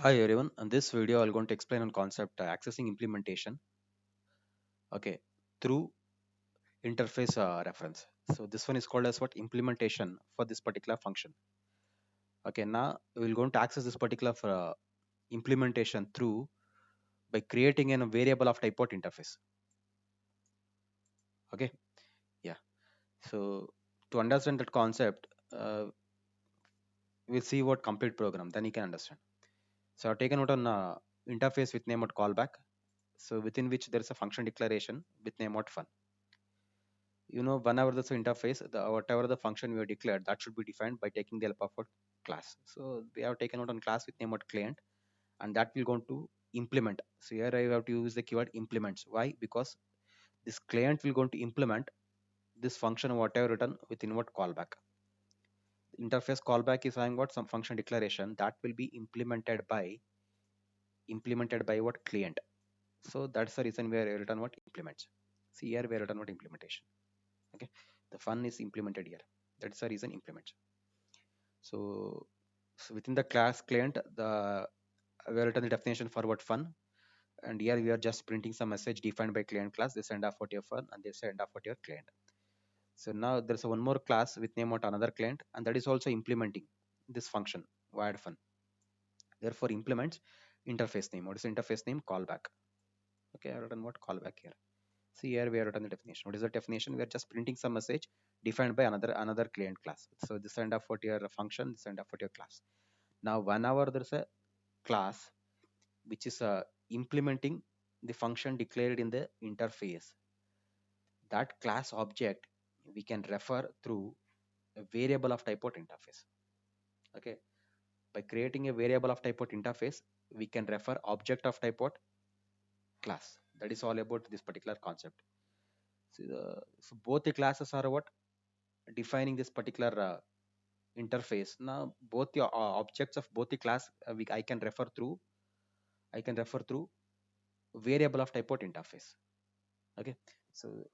Hi everyone. In this video, I'm going to explain on concept accessing implementation. Okay, through interface reference. So this one is called as what implementation for this particular function. Okay, now we're going to access this particular implementation through by creating a variable of type out interface. Okay, yeah. So to understand that concept, we'll see what complete program. Then you can understand. So I've taken out an interface with name of callback. So within which there is a function declaration with name of fun. Whenever this interface, whatever the function we have declared, that should be defined by taking the help of a class. So we have taken out on class with name of client, and that will going to implement. So here I have to use the keyword implements. Why? Because this client will going to implement this function whatever written within what callback. Interface callback is having what some function declaration that will be implemented by what client. So that's the reason we are written what implements. See here we are written what implementation. Okay, the fun is implemented here. That's the reason implements. So within the class client, we have written the definition for what fun, and here we are just printing some message defined by client class. This end of what your fun, and this end of what your client. So now there's one more class with name of another client, and that is also implementing this function wired fun. Therefore, implements interface name. What is the interface name? Callback. Okay, I've written what callback here. See here we have written the definition. What is the definition? We are just printing some message defined by another client class. So this end of what your function, this end of what your class. Now whenever there's a class which is implementing the function declared in the interface, that class object we can refer through a variable of type out interface. Okay, by creating a variable of type out interface, we can refer object of type out class. That is all about this particular concept. So both the classes are what defining this particular interface. Now both the objects of both the class I can refer through variable of type out interface. Okay, so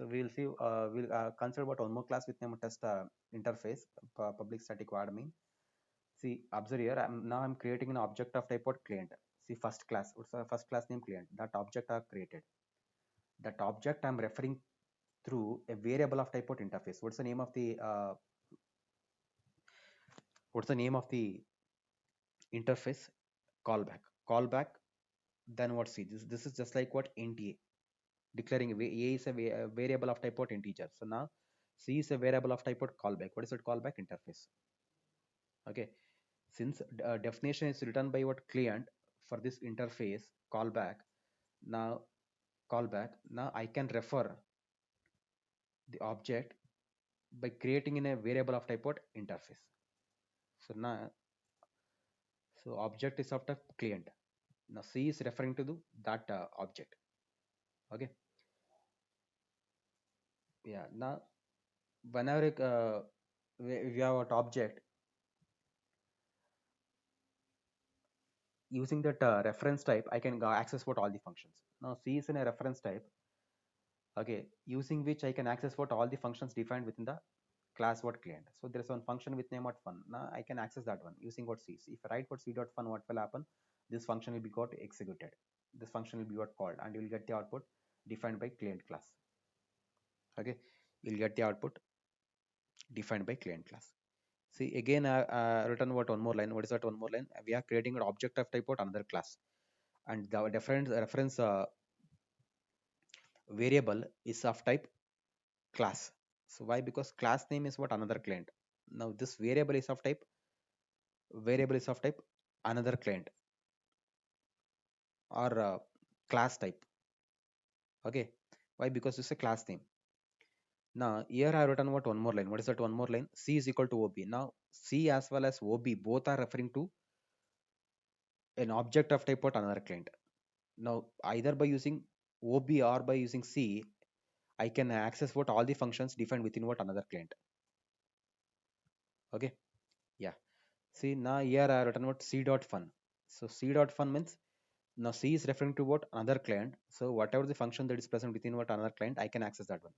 we'll see. We'll consider about one more class with name test interface, public static void main. See, observe here. Now I'm creating an object of type out client. See, first class. What's the first class name client? That object are created. That object I'm referring through a variable of type out interface. What's the name of the interface? Callback. Then what? See, this is just like what int a, declaring a is a variable of type out integer. So now c is a variable of type out callback. What is it? Callback interface. Okay, since definition is written by what client for this interface now callback, I can refer the object by creating in a variable of type out interface. So now object is of the client. Now c is referring to that object. Okay, yeah. Now whenever we have an object using that reference type, I can go access what all the functions. Now c is in a reference type. Okay, using which I can access what all the functions defined within the class what client. So there is one function with name what fun. Now I can access that one using what c. So if I write what c dot fun, what will happen? This function will be got executed. This function will be what called, and you will get the output defined by client class. Okay, you'll get the output defined by client class. See again, written what one more line. What is that one more line? We are creating an object of type out another class, and the different reference variable is of type class. So why? Because class name is what another client. Now this variable is of type another client or class type. Okay, why? Because it's a class name. Now here I have written what one more line. What is that one more line? C is equal to OB. Now C as well as OB both are referring to an object of type what another client. Now either by using OB or by using C, I can access what all the functions defined within what another client. Okay, yeah. See now here I have written what C dot fun. So C dot fun means now C is referring to what another client. So whatever the function that is present within what another client, I can access that one.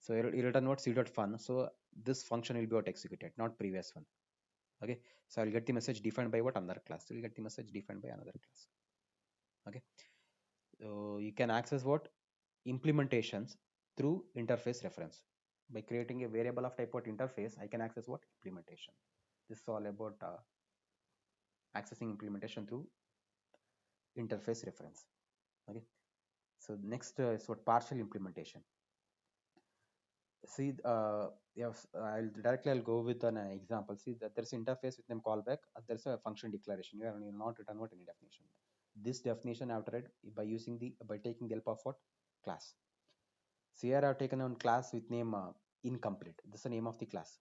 So you return what C dot fun. So this function will be what executed, not previous one. Okay, so I'll get the message defined by what? Another class. So you'll get the message defined by another class. Okay, so you can access what? Implementations through interface reference. By creating a variable of type what interface, I can access what? Implementation. This is all about accessing implementation through interface reference. Okay, so next is what? Partial implementation. See, yes, I'll go with an example. See that there's interface with name callback. There's a function declaration. You are not return what any definition. This definition I have tried by using the by taking the help of what? Class. So here I have taken on class with name incomplete. This is the name of the class.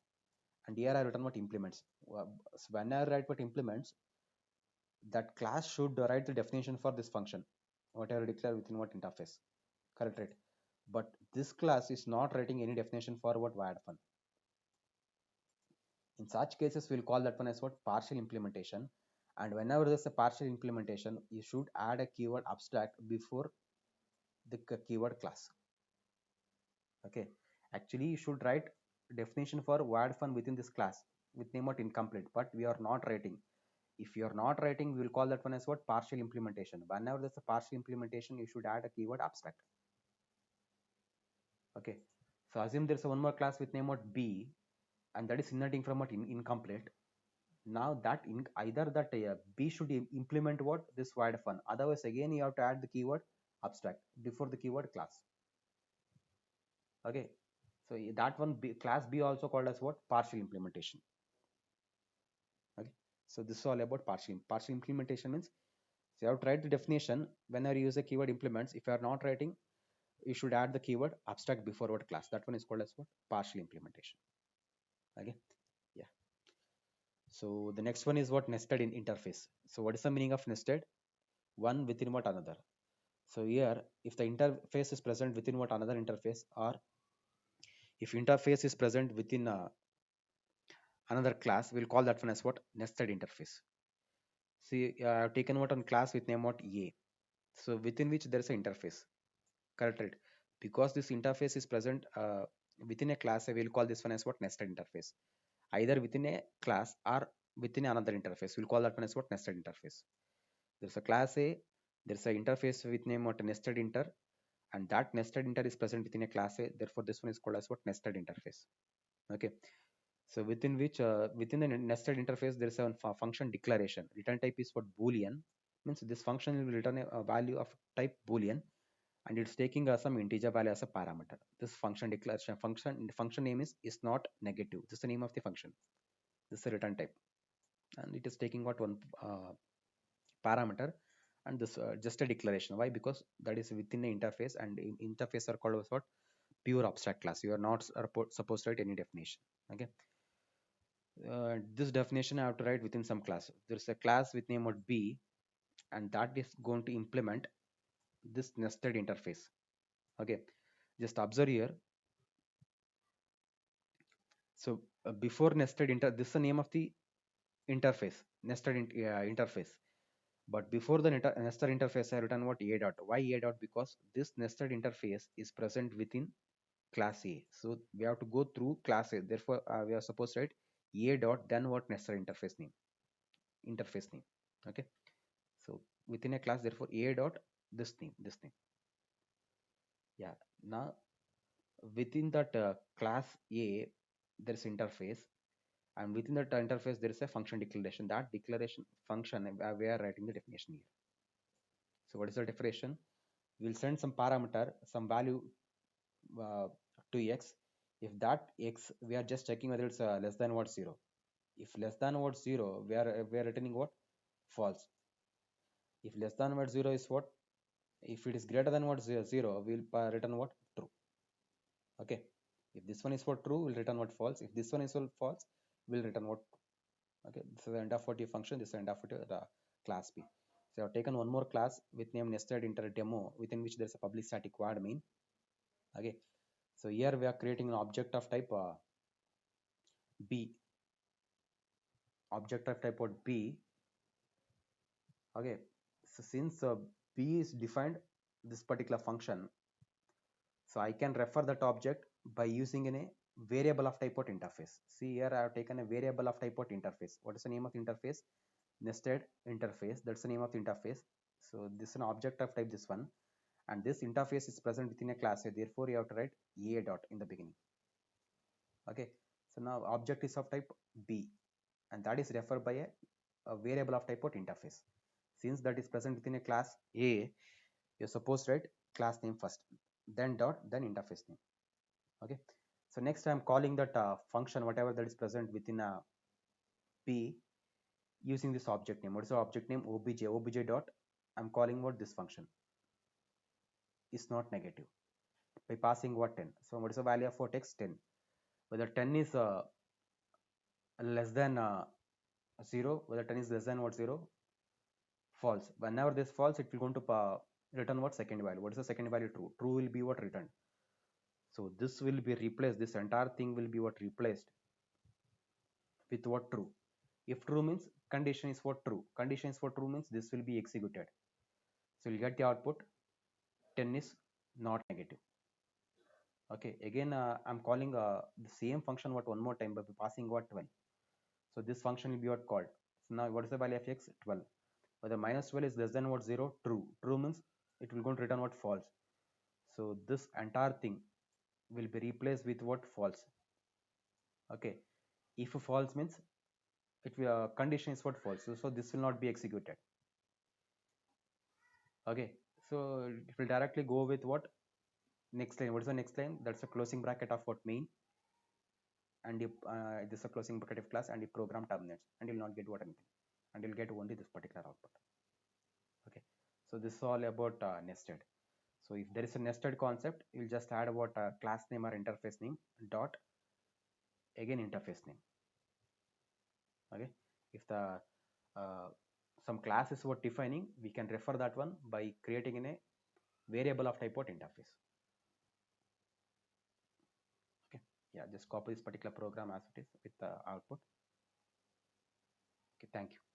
And here I written what implements. So when I write what implements, that class should write the definition for this function, whatever declare within what interface. Correct, right? But this class is not writing any definition for what wired fun. In such cases, we'll call that one as what? Partial implementation. And whenever there's a partial implementation, you should add a keyword abstract before the keyword class. Okay. Actually, you should write definition for wired fun within this class with name what? Incomplete, but we are not writing. If you are not writing, we will call that one as what? Partial implementation. Whenever there's a partial implementation, you should add a keyword abstract. Okay. So assume there's a one more class with name what? B, and that is inheriting from what? Incomplete. Now that either that B should implement what? This wired fun. Otherwise, again, you have to add the keyword abstract before the keyword class. Okay. So that one class B also called as what? Partial implementation. Okay. So this is all about partial implementation means so you have to write the definition whenever you use a keyword implements. If you are not writing, you should add the keyword abstract before what class. That one is called as what? Partial implementation. Okay. Yeah. So the next one is what? Nested in interface. So what is the meaning of nested? One within what? Another. So here, if the interface is present within what? Another interface, or if interface is present within another class, we'll call that one as what? Nested interface. See, I've taken what on class with name what? A. So within which there is an interface. Correct, right? Because this interface is present within a class, I will call this one as what? Nested interface. Either within a class or within another interface. We'll call that one as what? Nested interface. There's a class A, there's an interface with name what? Nested inter, and that nested inter is present within a class A. Therefore, this one is called as what? Nested interface. Okay. So within which within the nested interface, there is a function declaration. Return type is what? Boolean. Means this function will return a value of type Boolean, and it's taking some integer value as a parameter. This function declaration function name is not negative. This is the name of the function. This is the return type, and it is taking what? One parameter, and this just a declaration. Why? Because that is within the interface, and interface are called as what? Pure abstract class. You are not supposed to write any definition. Okay. This definition I have to write within some class. There's a class with name of B, and that is going to implement this nested interface. Okay. Just observe here. So before nested this is the name of the interface, nested interface. But before the nested interface, I written what? A dot. Why A dot? Because this nested interface is present within class A. So we have to go through class A. Therefore, we are supposed to write A dot, then what? Nested interface name. Okay. So within a class, therefore A dot this name. Yeah. Now within that class A, there's interface, and within that interface there is a function declaration. That declaration function we are writing the definition here. So what is the definition? We'll send some parameter, some value uh, to x. If that x, we are just checking whether it's less than what? 0. If less than what? 0, we are returning what? False. If less than what? 0 is what? If it is greater than what? 0, we'll return what? True. Okay. If this one is for true, we'll return what? False. If this one is for false, we'll return what? Okay. This is the end of what your function. This is the end of what your class B. So I've taken one more class with name nested inter demo, within which there's a public static void main. Okay. So here we are creating an object of type B. Object of type what? B. Okay. So since B is defined this particular function, so I can refer that object by using in a variable of type what interface. See here I have taken a variable of type what interface. What is the name of interface? Nested interface. That's the name of the interface. So this is an object of type this one, and this interface is present within a class. So therefore you have to write a dot in the beginning. Okay. So now object is of type b, and that is referred by a variable of type what interface. Since that is present within a class a, you're supposed to write class name first, then dot, then interface name. Okay. So next I'm calling that function whatever that is present within a p using this object name. What is the object name? Obj dot. I'm calling what this function is not negative by passing what 10. So what is the value of what x? 10. Whether 10 is less than 0, whether 10 is less than what 0, false. Whenever this false, it will going to return what second value. What is the second value? True. True will be what returned. So this will be replaced. This entire thing will be what replaced with what true. If true means condition is what true. Condition is what true means this will be executed. So you'll get the output 10 is not negative. Okay, again I'm calling the same function what one more time by passing what 12. So this function will be what called. So now what is the value of x? 12. Whether minus 12 is less than what 0? True. True means it will go to return what false. So this entire thing will be replaced with what false. Okay, if false means it will condition is what false. So this will not be executed. Okay, so it will directly go with what next line. What is the next line? That's a closing bracket of what main, and you this is a closing bracket of class, and your program terminates, and you'll not get what anything, and you'll get only this particular output. Okay, so this is all about nested. So if there is a nested concept, you'll just add what class name or interface name dot again interface name. Okay, if the uh, some class is what defining, we can refer that one by creating in a variable of type what interface. Okay, yeah, just copy this particular program as it is with the output. Okay, thank you.